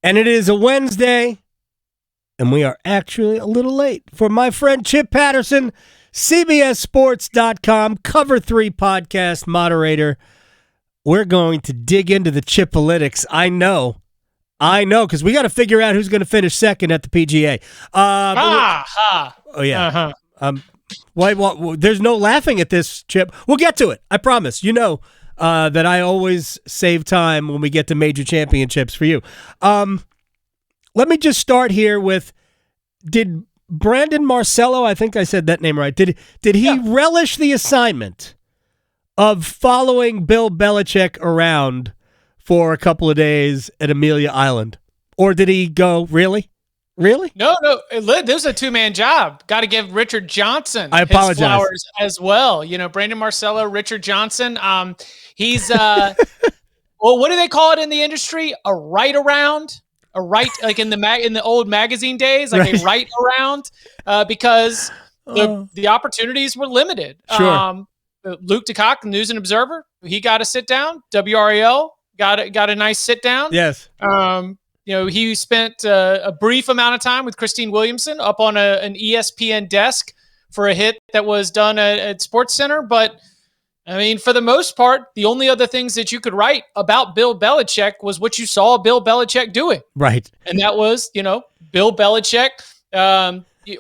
And it is a Wednesday, and we are actually a little late. For my friend Chip Patterson, CBSSports.com, Cover 3 podcast moderator, we're going to dig into the Chipalytics. I know, because we got to figure out who's going to finish second at the PGA. Oh, yeah. There's no laughing at this, Chip. We'll get to it. I promise. You know that I always save time when we get to major championships for you. Let me just start here with, did Brandon Marcello, I think I said that name right, did he relish the assignment of following Bill Belichick around for a couple of days at Amelia Island? Or did he go, really? Really? No. This was a two-man job. Got to give Richard Johnson his flowers as well. You know, Brandon Marcello, Richard Johnson. He's, well, what do they call it in the industry? A right around? A right, like in the old magazine days, like right. A right around, because the opportunities were limited. Sure. Luke DeCock, News and Observer, he got a sit down. WRAL got a nice sit down. Yes. He spent a brief amount of time with Christine Williamson up on an ESPN desk for a hit that was done at SportsCenter. But, I mean, for the most part, the only other things that you could write about Bill Belichick was what you saw Bill Belichick doing. Right. And that was, Bill Belichick,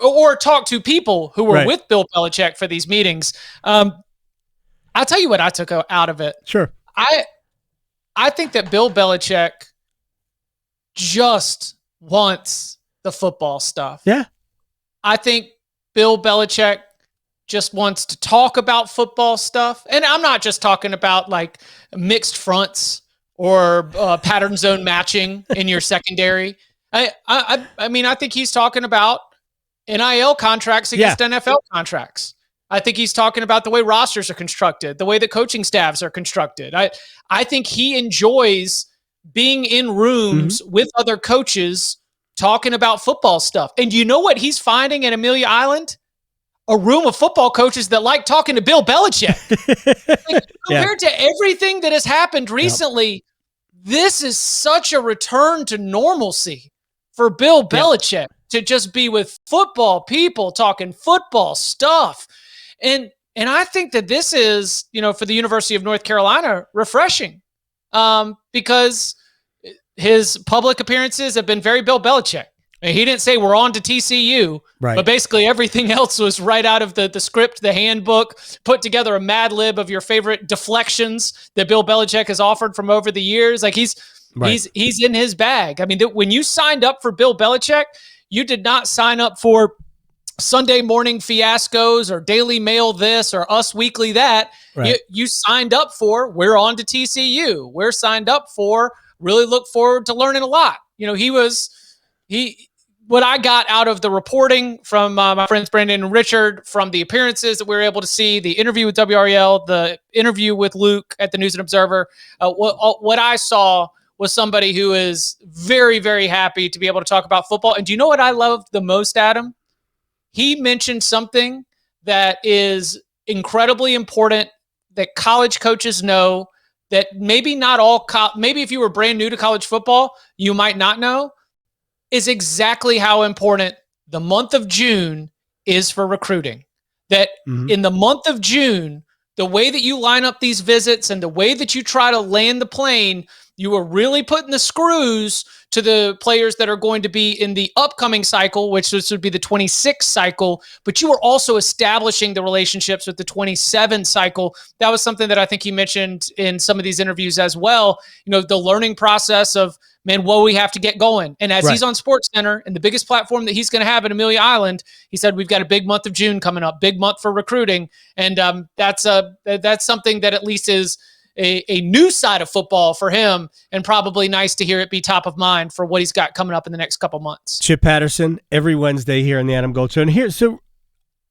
or talk to people who were with Bill Belichick for these meetings. I'll tell you what I took out of it. Sure. I think that Bill Belichick just wants the football stuff. Yeah. I think Bill Belichick just wants to talk about football stuff. And I'm not just talking about like mixed fronts or pattern zone matching in your secondary. I mean, I think he's talking about NIL contracts against NFL contracts. I think he's talking about the way rosters are constructed, the way that coaching staffs are constructed. I think he enjoys being in rooms with other coaches talking about football stuff. And you know what he's finding at Amelia Island? A room of football coaches that like talking to Bill Belichick. Compared to everything that has happened recently, this is such a return to normalcy for Bill Belichick to just be with football people talking football stuff. And I think that this is, for the University of North Carolina, refreshing because his public appearances have been very Bill Belichick. He didn't say we're on to TCU, but basically everything else was right out of the script, the handbook, put together a Mad Lib of your favorite deflections that Bill Belichick has offered from over the years. Like he's in his bag. I mean, when you signed up for Bill Belichick, you did not sign up for Sunday morning fiascos or Daily Mail this or Us Weekly that. You signed up for we're on to TCU. We're signed up for really look forward to learning a lot. What I got out of the reporting from my friends Brandon and Richard, from the appearances that we were able to see, the interview with WREL, the interview with Luke at the News and Observer, what I saw was somebody who is very, very happy to be able to talk about football. And do you know what I love the most, Adam? He mentioned something that is incredibly important that college coaches know that maybe not all, maybe if you were brand new to college football, you might not know, is exactly how important the month of June is for recruiting. That in the month of June, the way that you line up these visits and the way that you try to land the plane, you are really putting the screws to the players that are going to be in the upcoming cycle, which this would be the 26 cycle, but you are also establishing the relationships with the 27 cycle. That was something that I think he mentioned in some of these interviews as well. The learning process of, man, we have to get going. And as he's on SportsCenter and the biggest platform that he's going to have at Amelia Island, he said, we've got a big month of June coming up, big month for recruiting. And that's something that at least is a new side of football for him, and probably nice to hear it be top of mind for what he's got coming up in the next couple months. Chip Patterson, every Wednesday here on the Adam Gold Show. And so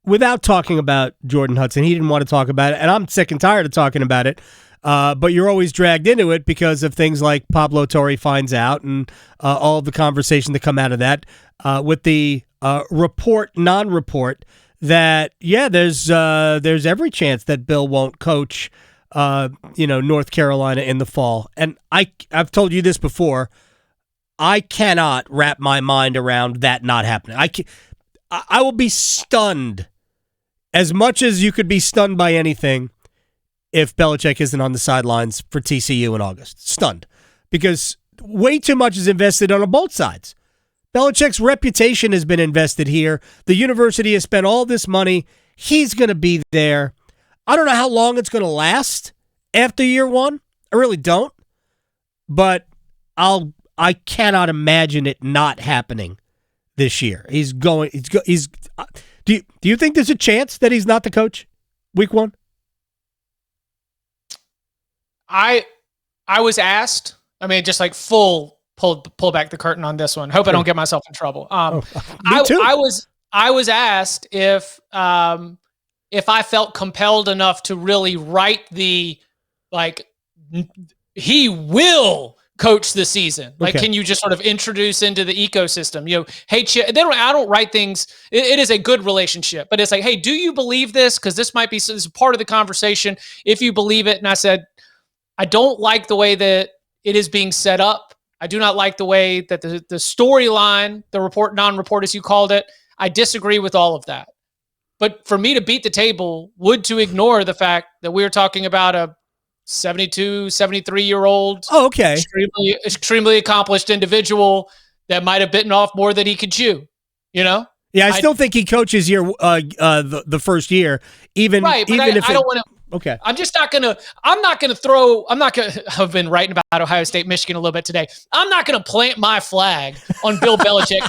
without talking about Jordon Hudson, he didn't want to talk about it, and I'm sick and tired of talking about it. But you're always dragged into it because of things like Pablo Torre finds out and all of the conversation that come out of that with the report, non-report that, there's every chance that Bill won't coach North Carolina in the fall. And I've told you this before. I cannot wrap my mind around that not happening. I will be stunned as much as you could be stunned by anything if Belichick isn't on the sidelines for TCU in August. Stunned. Because way too much is invested on both sides. Belichick's reputation has been invested here. The university has spent all this money. He's going to be there. I don't know how long it's going to last after year one. I really don't. But I cannot imagine it not happening this year. Do you think there's a chance that he's not the coach week one? I was asked, just like full pull back the curtain on this one. Hope I don't get myself in trouble. Me too. I was asked if I felt compelled enough to really write he will coach the season. Like, okay. Can you just sort of introduce into the ecosystem? Hey, I don't write things. It is a good relationship, but it's like, hey, do you believe this? Because this might be this is part of the conversation. If you believe it, and I said, I don't like the way that it is being set up. I do not like the way that the storyline, the non-report, as you called it. I disagree with all of that. But for me to beat the table would to ignore the fact that we were talking about a 72, 73-year-old, extremely accomplished individual that might have bitten off more than he could chew, Yeah, I still think he coaches the first year, even right. But even if I don't want to. Okay. I've been writing about Ohio State, Michigan a little bit today. I'm not going to plant my flag on Bill Belichick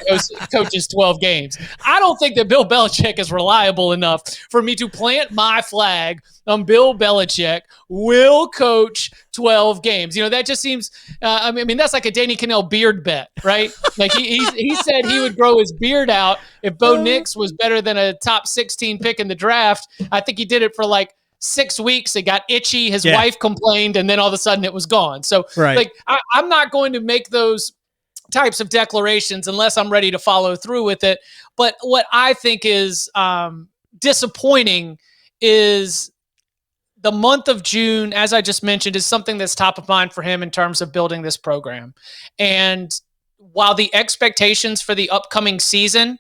coaches 12 games. I don't think that Bill Belichick is reliable enough for me to plant my flag on Bill Belichick will coach 12 games. That just seems, that's like a Danny Cannell beard bet, right? Like he said he would grow his beard out if Bo Nix was better than a top 16 pick in the draft. I think he did it for 6 weeks. It got itchy. His wife complained, and then all of a sudden it was gone. So I'm not going to make those types of declarations unless I'm ready to follow through with it. But what I think is disappointing is the month of June, as I just mentioned, is something that's top of mind for him in terms of building this program. And while the expectations for the upcoming season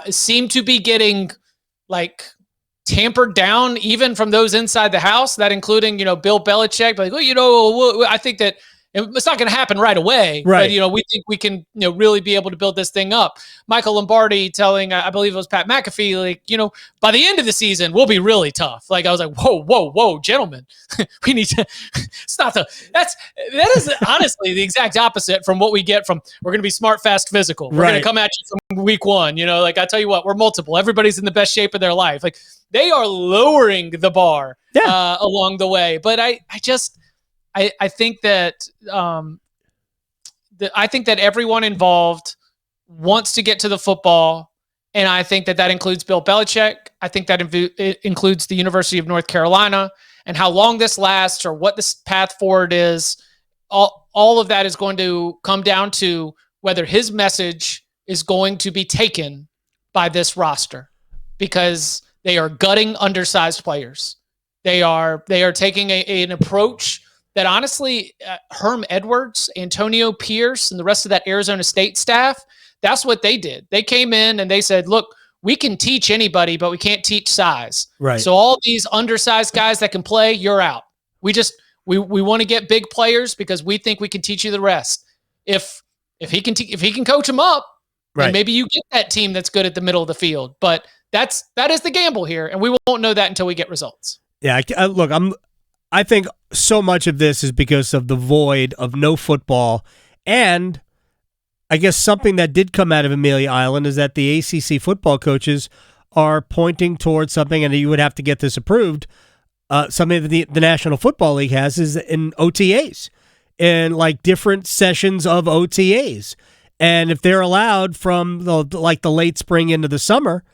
seem to be getting tampered down even from those inside the house, that including, Bill Belichick, I think that it's not going to happen right away, right? But, we think we can, really be able to build this thing up. Michael Lombardi telling, I believe it was Pat McAfee, by the end of the season, we'll be really tough. I was like, whoa, gentlemen, we need to, that is honestly the exact opposite from what we get from, we're going to be smart, fast, physical. We're going to come at you from week one, I tell you what, we're multiple. Everybody's in the best shape of their life. They are lowering the bar along the way. But I think that I think that everyone involved wants to get to the football, and I think that includes Bill Belichick. I think that it includes the University of North Carolina, and how long this lasts or what this path forward is. All of that is going to come down to whether his message is going to be taken by this roster, because they are gutting undersized players. They are taking an approach that honestly, Herm Edwards, Antonio Pierce, and the rest of that Arizona State staff, that's what they did. They came in and they said, look, we can teach anybody, but we can't teach size. Right. So all these undersized guys that can play, you're out. We want to get big players because we think we can teach you the rest. If he can coach them up, then maybe you get that team that's good at the middle of the field. But that is the gamble here, and we won't know that until we get results. Yeah, look, I think so much of this is because of the void of no football, and I guess something that did come out of Amelia Island is that the ACC football coaches are pointing towards something, and you would have to get this approved, something that the National Football League has is in OTAs, and different sessions of OTAs. And if they're allowed from the late spring into the summer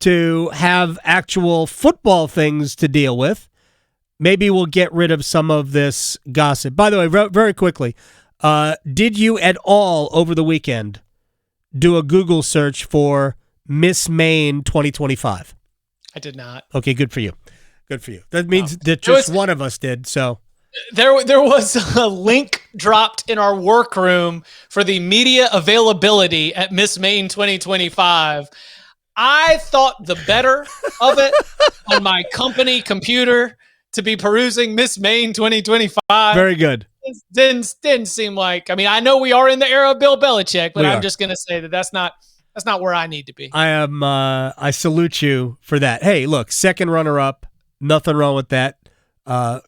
to have actual football things to deal with, maybe we'll get rid of some of this gossip. By the way, very quickly, did you at all over the weekend do a Google search for Miss Maine 2025? I did not. Okay, good for you. Good for you. That means that just one of us did. So There was a link dropped in our workroom for the media availability at Miss Maine 2025. I thought the better of it on my company computer to be perusing Miss Maine 2025. Very good. It didn't seem like. I mean, I know we are in the era of Bill Belichick, but I'm just going to say that's not where I need to be. I salute you for that. Hey, look, second runner-up, nothing wrong with that.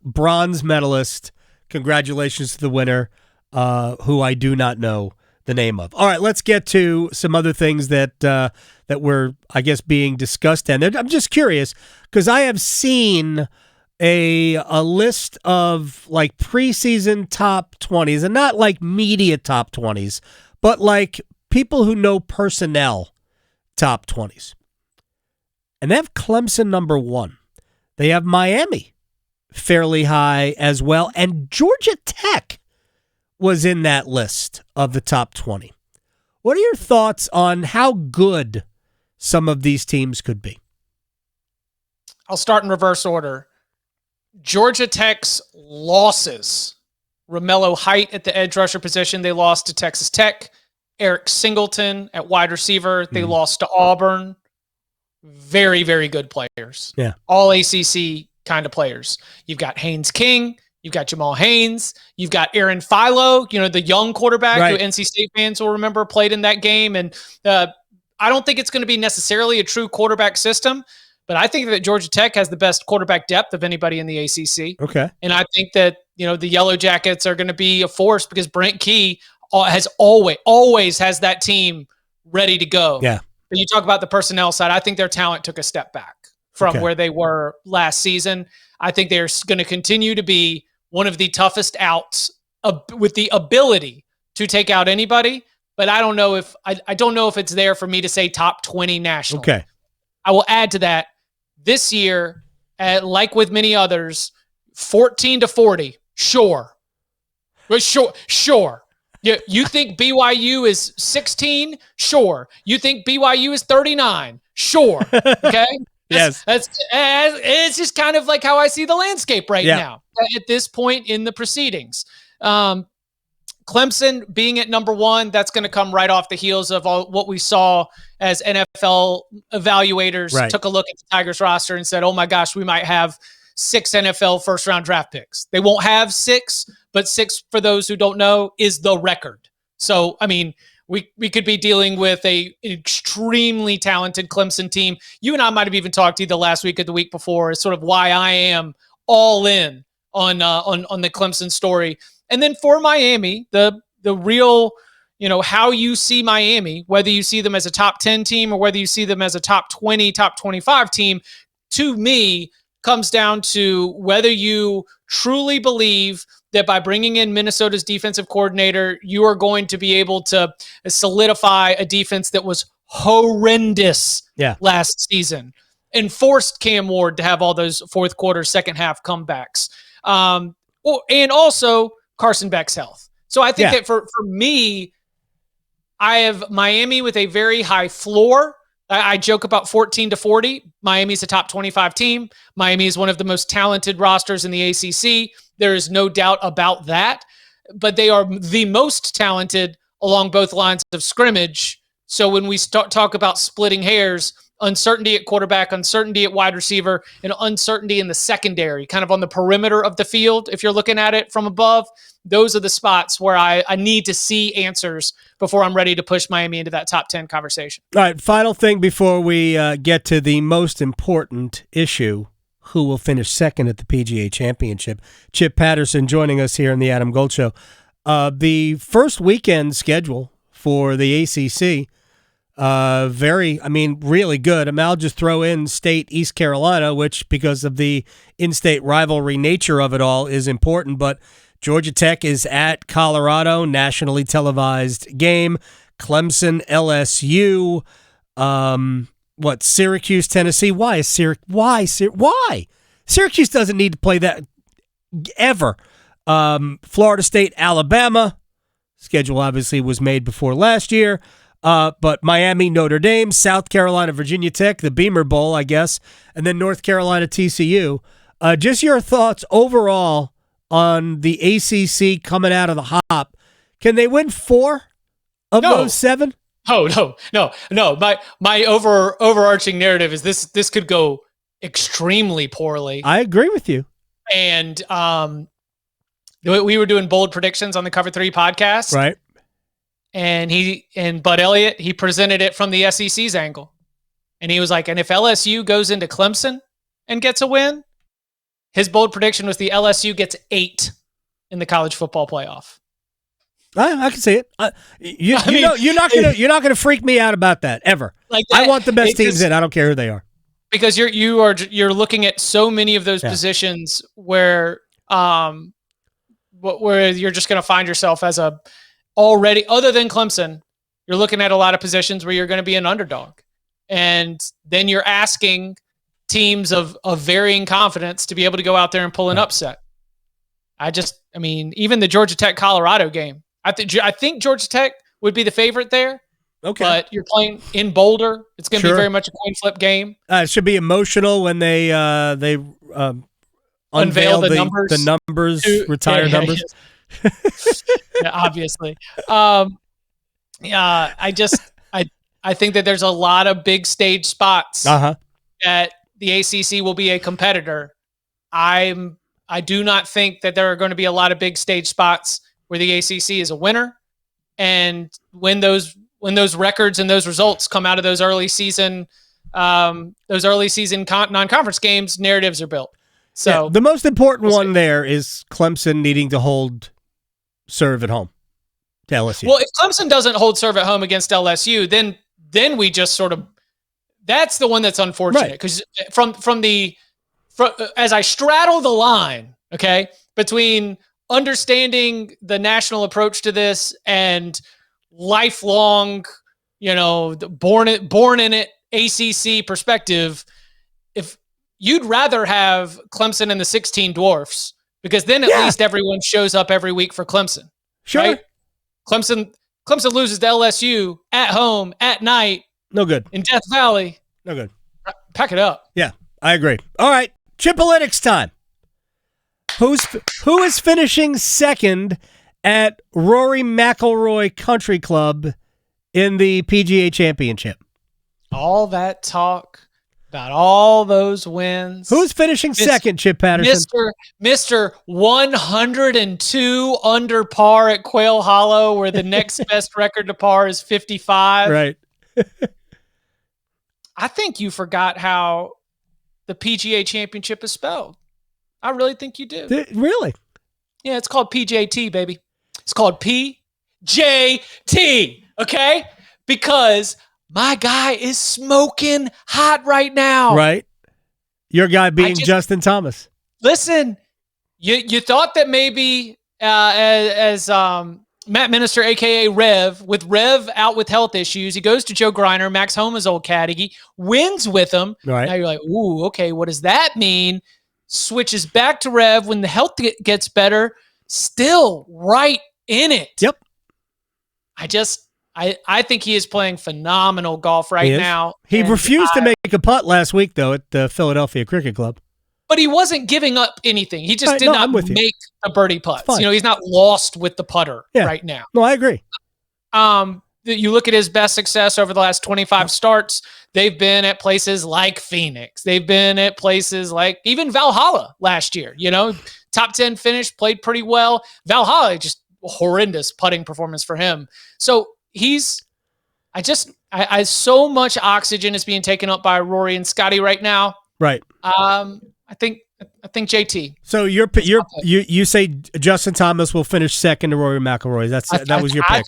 Bronze medalist. Congratulations to the winner, who I do not know the name of. All right, let's get to some other things that were, I guess, being discussed. And I'm just curious because I have seen a list of like preseason top 20s, and not like media top 20s, but like people who know personnel top 20s. And they have Clemson number 1. They have Miami fairly high as well, and Georgia Tech was in that list of the top 20. What are your thoughts on how good some of these teams could be? I'll start in reverse order. Georgia Tech's losses. Romello Height at the edge rusher position, they lost to Texas Tech. Eric Singleton at wide receiver, they lost to Auburn. Very, very good players. Yeah. All ACC kind of players. You've got Haynes King. You've got Jamal Haynes. You've got Aaron Philo, the young quarterback who NC State fans will remember played in that game. And I don't think it's going to be necessarily a true quarterback system, but I think that Georgia Tech has the best quarterback depth of anybody in the ACC. Okay. And I think that, the Yellow Jackets are going to be a force because Brent Key has always has that team ready to go. Yeah. But you talk about the personnel side, I think their talent took a step back from where they were last season. I think they're going to continue to be one of the toughest outs with the ability to take out anybody. But I don't know if it's there for me to say top 20 national. Okay. I will add to that this year, like with many others, 14-40. Sure. Sure. You think BYU is 16? Sure. You think BYU is 39? Sure. Okay. Yes. It's just kind of like how I see the landscape right now at this point in the proceedings. Clemson being at number 1, that's going to come right off the heels of all what we saw as NFL evaluators took a look at the Tigers roster and said, oh my gosh, we might have 6 NFL first-round draft picks. They won't have 6, but 6, for those who don't know, is the record. So, I mean, we could be dealing with an extremely talented Clemson team. You and I might have even talked either last week or the week before is sort of why I am all in on the Clemson story. And then for Miami, the real, how you see Miami, whether you see them as a top 10 team or whether you see them as a top 20, top 25 team, to me, comes down to whether you truly believe that by bringing in Minnesota's defensive coordinator, you are going to be able to solidify a defense that was horrendous last season and forced Cam Ward to have all those fourth quarter, second half comebacks. And also Carson Beck's health. So I think that for me, I have Miami with a very high floor. I joke about 14-40. Miami's a top 25 team. Miami is one of the most talented rosters in the ACC. There is no doubt about that. But they are the most talented along both lines of scrimmage. So when we talk about splitting hairs, uncertainty at quarterback, uncertainty at wide receiver, and uncertainty in the secondary, kind of on the perimeter of the field, if you're looking at it from above, those are the spots where I need to see answers before I'm ready to push Miami into that top 10 conversation. All right, final thing before we get to the most important issue, who will finish second at the PGA Championship. Chip Patterson joining us here in the Adam Gold Show. The first weekend schedule for the ACC, really good. I'll just throw in State East Carolina, which because of the in-state rivalry nature of it all is important, but Georgia Tech is at Colorado, nationally televised game. Clemson, LSU, Syracuse, Tennessee. Why? Syracuse doesn't need to play that ever. Florida State, Alabama. Schedule obviously was made before last year. But Miami, Notre Dame, South Carolina, Virginia Tech, the Beamer Bowl, I guess, and then North Carolina, TCU. Just your thoughts overall on the ACC coming out of the hop. Can they win 4 of those 7? Oh, no. My overarching narrative is this could go extremely poorly. I agree with you. And we were doing bold predictions on the Cover 3 podcast. Right. And Bud Elliott, he presented it from the SEC's angle. And he was like, and if LSU goes into Clemson and gets a win, his bold prediction was the LSU gets 8 in the college football playoff. I can see it. You're not gonna freak me out about that ever. Like that, I want the best teams in. I don't care who they are. Because you're looking at so many of those positions where you're just going to find yourself as already, other than Clemson, you're looking at a lot of positions where you're going to be an underdog. And then you're asking teams of varying confidence to be able to go out there and pull an upset. Even the Georgia Tech Colorado game, I think Georgia Tech would be the favorite there. Okay. But you're playing in Boulder. It's going to be very much a coin flip game. It should be emotional when they unveil the numbers, retire numbers. Yeah, obviously. I think that there's a lot of big stage spots that the ACC will be a competitor. I do not think that there are going to be a lot of big stage spots where the ACC is a winner. And when those records and those results come out of those early season non-conference games, narratives are built. So the most important one there is Clemson needing to serve at home to LSU. Well, if Clemson doesn't hold serve at home against LSU, then we just that's the one that's unfortunate because as I straddle the line, between understanding the national approach to this and lifelong, born in it ACC perspective, if you'd rather have Clemson and the 16 Dwarfs, because then at least everyone shows up every week for Clemson. Sure. Right? Clemson loses to LSU at home at night. No good. In Death Valley. No good. Pack it up. Yeah, I agree. All right, Chipolytics time. Who is finishing second at Rory McIlroy Country Club in the PGA Championship? All that talk about all those wins. Who's finishing second, Chip Patterson? Mr. 102 under par at Quail Hollow, where the next best record to par is 55. Right. I think you forgot how the PGA Championship is spelled. I really think you do. Really? Yeah, it's called PJT, baby. It's called PJT, okay? Because my guy is smoking hot right now. Right. Your guy being Justin Thomas. Listen, you thought that maybe as Matt Minister, a.k.a. Rev, with Rev out with health issues, he goes to Joe Griner, Max Homa's old caddy. He wins with him. Right. Now you're like, ooh, okay, what does that mean? Switches back to Rev when the health gets better. Still right in it. Yep. I think he is playing phenomenal golf right now. He refused to make a putt last week, though, at the Philadelphia Cricket Club. But he wasn't giving up anything. He just did not make the birdie putts. He's not lost with the putter right now. No, I agree. You look at his best success over the last 25 starts, they've been at places like Phoenix. They've been at places like even Valhalla last year. Top 10 finish, played pretty well. Valhalla, just horrendous putting performance for him. So so much oxygen is being taken up by Rory and Scotty right now. Right. I think JT. So you say Justin Thomas will finish second to Rory McIlroy. That was your pick.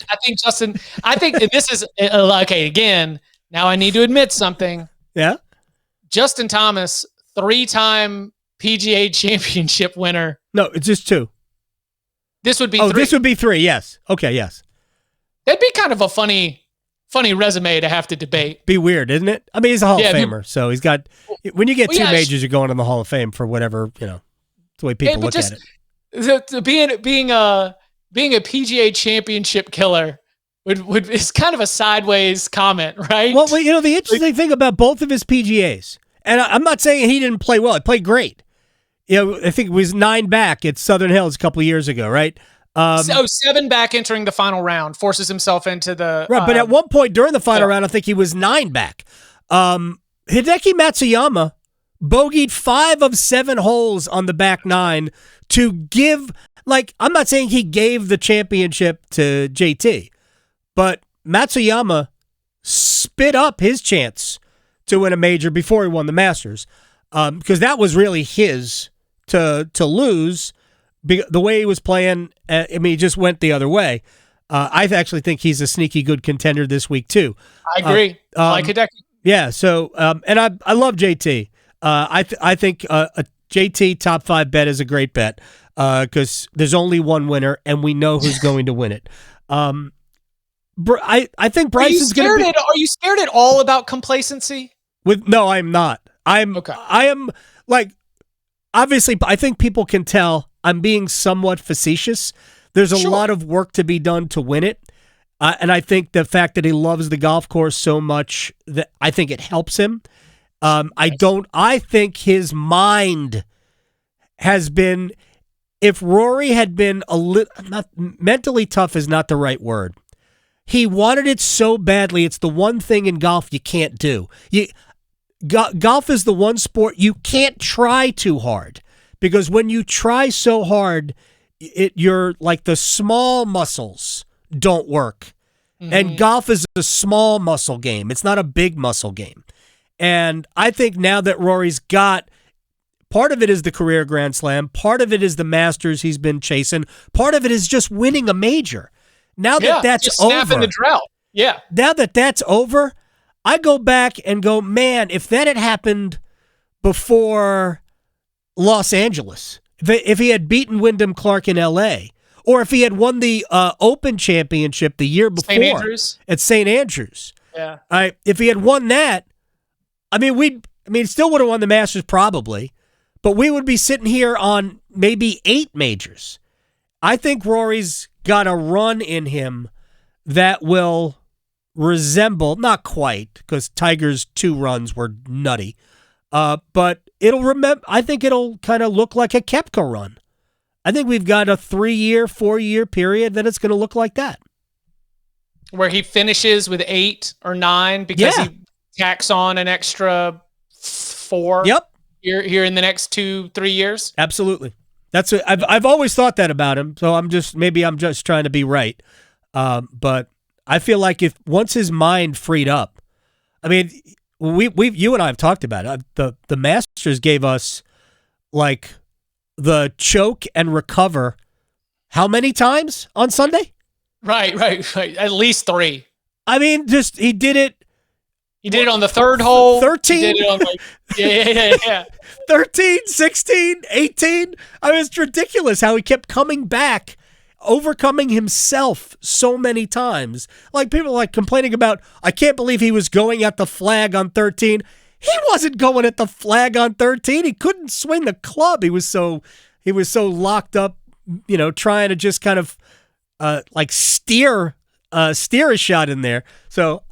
I think this is okay. Again, now I need to admit something. Yeah. Justin Thomas, 3-time PGA Championship winner. No, it's just 2. This would be 3. This would be 3. Yes. Okay. Yes. That'd be kind of a funny resume to have to debate. Be weird, isn't it? I mean, he's a Hall of Famer, so he's got. When you get 2 majors, you're going in the Hall of Fame for whatever It's the way people look at it. Being a PGA Championship killer is kind of a sideways comment, right? Well, the interesting thing about both of his PGAs, and I'm not saying he didn't play well; he played great. I think it was 9 back at Southern Hills a couple of years ago, right? So 7 back entering the final round, forces himself into the right. But at one point during the final round, I think he was 9 back. Hideki Matsuyama bogeyed 5 of 7 holes on the back 9 to give. Like, I'm not saying he gave the championship to JT, but Matsuyama spit up his chance to win a major before he won the Masters, because that was really his to lose. The way he was playing, he just went the other way. I actually think he's a sneaky good contender this week too. I agree. I like Hideki. Yeah. So, and I love JT. I think a JT top 5 bet is a great bet because there's only one winner, and we know who's going to win it. I think Bryson's going to be. Are you scared at all about complacency? No, I'm not. Okay. I am, like, obviously, I think people can tell I'm being somewhat facetious. There's a lot of work to be done to win it. And I think the fact that he loves the golf course so much, that I think it helps him. I think his mind has been, if Rory had been a little, not mentally tough is not the right word. He wanted it so badly. It's the one thing in golf you can't do. Golf is the one sport you can't try too hard, because when you try so hard, you're like the small muscles don't work. Mm-hmm. And golf is a small muscle game. It's not a big muscle game. And I think now that Rory's got, part of it is the career Grand Slam, part of it is the Masters he's been chasing, part of it is just winning a major. Now that that's over, snapping the drought. Yeah. Now that that's over, I go back and go, man, if that had happened before Los Angeles, if he had beaten Wyndham Clark in L.A., or if he had won the Open Championship the year before at St. Andrews, if he had won that, still would have won the Masters probably, but we would be sitting here on maybe 8 majors. I think Rory's got a run in him that will resemble, not quite, because Tiger's 2 runs were nutty, but I think it'll kind of look like a Koepka run. I think we've got a 3-year, 4-year period that it's going to look like that. Where he finishes with 8 or 9 because he tacks on an extra 4 here in the next 2-3 years? Absolutely. I've always thought that about him, so I'm just trying to be right. But I feel like if once his mind freed up, you and I have talked about it. The Masters gave us like the choke and recover how many times on Sunday? Right. At least 3. He did it. He did it on the 3rd hole. 13? He did it on yeah. 13, 16, 18. It's ridiculous how he kept coming back, overcoming himself so many times. Like, people like complaining about, I can't believe he was going at the flag on 13. He wasn't going at the flag on 13. He couldn't swing the club. He was so locked up, trying to just kind of steer a shot in there. So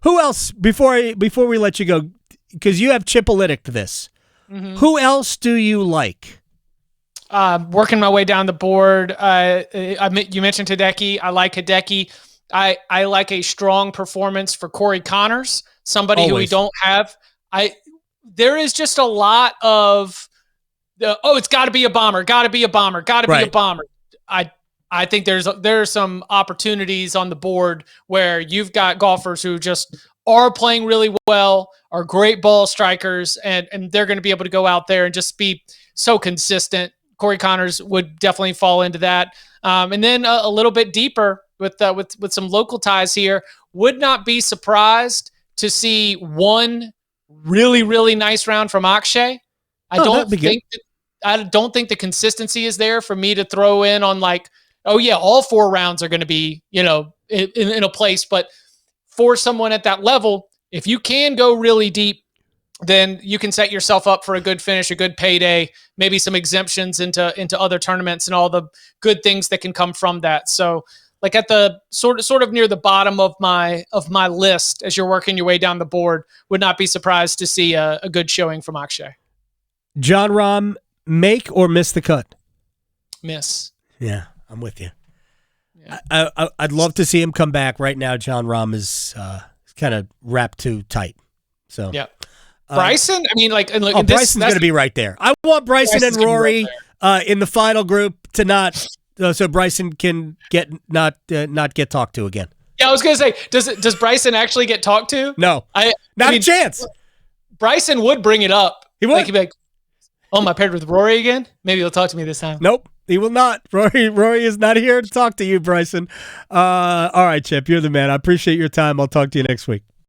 who else, before we let you go, because you have Chipolytic this, who else do you like? Working my way down the board, you mentioned Hideki. I like Hideki. I like a strong performance for Corey Connors, somebody who we don't have. There is just a lot of it's got to be a bomber, got to be a bomber, got to be a bomber. I think there are some opportunities on the board where you've got golfers who just are playing really well, are great ball strikers, and they're going to be able to go out there and just be so consistent. Corey Connors would definitely fall into that. And then a little bit deeper with some local ties here, would not be surprised to see one really, really nice round from Akshay. I don't think the consistency is there for me to throw in on like, oh yeah, all 4 rounds are going to be, in a place. But for someone at that level, if you can go really deep, then you can set yourself up for a good finish, a good payday, maybe some exemptions into other tournaments and all the good things that can come from that. So like at the sort of near the bottom of my list as you're working your way down the board, would not be surprised to see a good showing from Akshay. John Rahm make or miss the cut? Miss. Yeah, I'm with you. Yeah. I'd love to see him come back. Right now, John Rahm is kind of wrapped too tight. So yeah. Bryson, I mean, like, and look, Bryson's going to be right there. I want Bryson and Rory in the final group to not, so Bryson can not get talked to again. Yeah, I was going to say, does Bryson actually get talked to? No, not a chance. Bryson would bring it up. He would. Like, he'd be like, oh, am I paired with Rory again? Maybe he'll talk to me this time. Nope, he will not. Rory is not here to talk to you, Bryson. All right, Chip, you're the man. I appreciate your time. I'll talk to you next week.